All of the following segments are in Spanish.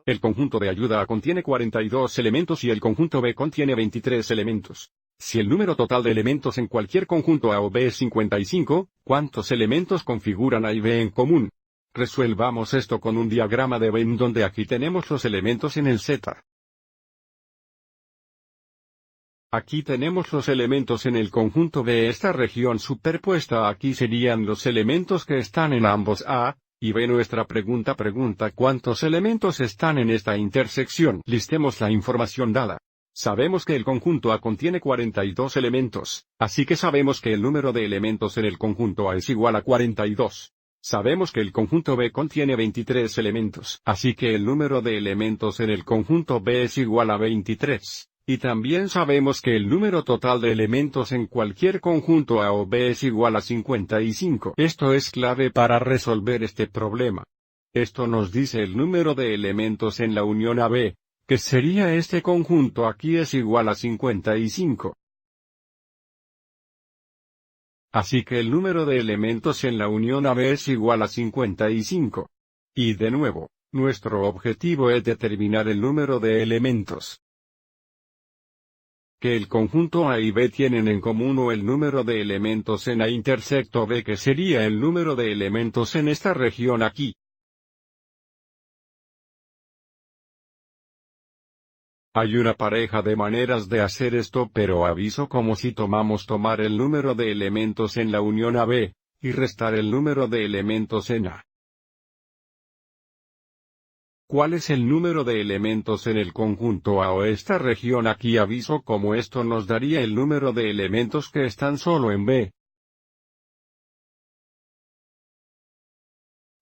El conjunto de ayuda A contiene 42 elementos y el conjunto B contiene 23 elementos. Si el número total de elementos en cualquier conjunto A o B es 55, ¿cuántos elementos configuran A y B en común? Resuelvamos esto con un diagrama de Venn donde aquí tenemos los elementos en el Z. Aquí tenemos los elementos en el conjunto B. Esta región superpuesta aquí serían los elementos que están en ambos A y B. Nuestra pregunta ¿cuántos elementos están en esta intersección? Listemos la información dada. Sabemos que el conjunto A contiene 42 elementos, así que sabemos que el número de elementos en el conjunto A es igual a 42. Sabemos que el conjunto B contiene 23 elementos, así que el número de elementos en el conjunto B es igual a 23. Y también sabemos que el número total de elementos en cualquier conjunto A o B es igual a 55. Esto es clave para resolver este problema. Esto nos dice el número de elementos en la unión AB, que sería este conjunto aquí es igual a 55. Así que el número de elementos en la unión AB es igual a 55. Y de nuevo, nuestro objetivo es determinar el número de elementos que el conjunto A y B tienen en común o el número de elementos en A intersecto B, que sería el número de elementos en esta región aquí. Hay una pareja de maneras de hacer esto, pero aviso como si tomar el número de elementos en la unión AB, y restar el número de elementos en A. ¿Cuál es el número de elementos en el conjunto A o esta región aquí? Aviso como esto nos daría el número de elementos que están solo en B,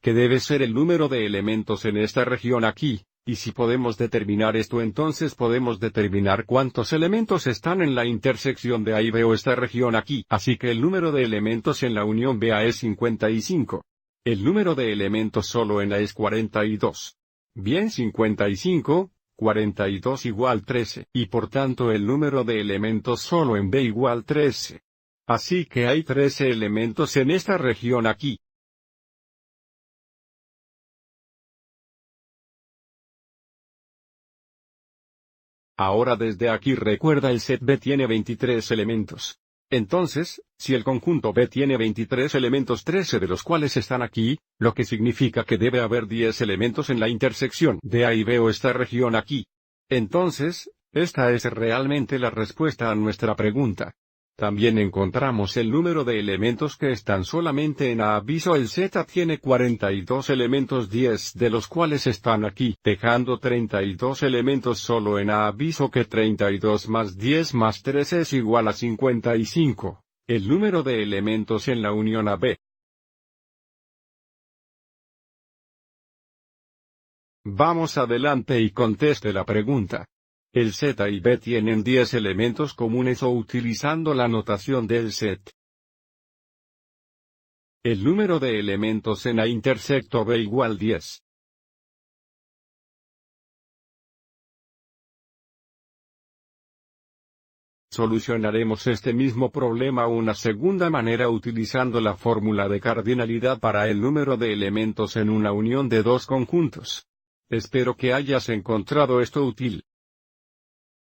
que debe ser el número de elementos en esta región aquí, y si podemos determinar esto entonces podemos determinar cuántos elementos están en la intersección de A y B o esta región aquí. Así que el número de elementos en la unión BA es 55. El número de elementos solo en A es 42. Bien, 55, 42 igual 13, y por tanto el número de elementos solo en B igual 13. Así que hay 13 elementos en esta región aquí. Ahora desde aquí recuerda el set B tiene 23 elementos. Entonces, si el conjunto B tiene 23 elementos, 13 de los cuales están aquí, lo que significa que debe haber 10 elementos en la intersección de A y B o esta región aquí. Entonces, esta es realmente la respuesta a nuestra pregunta. También encontramos el número de elementos que están solamente en A. Aviso el Z tiene 42 elementos, 10 de los cuales están aquí, dejando 32 elementos solo en A. Aviso que 32 más 10 más 13 es igual a 55, el número de elementos en la unión AB. Vamos adelante y conteste la pregunta. El Z y B tienen 10 elementos comunes o utilizando la notación del set. El número de elementos en A intersecto B igual 10. Solucionaremos este mismo problema una segunda manera utilizando la fórmula de cardinalidad para el número de elementos en una unión de dos conjuntos. Espero que hayas encontrado esto útil.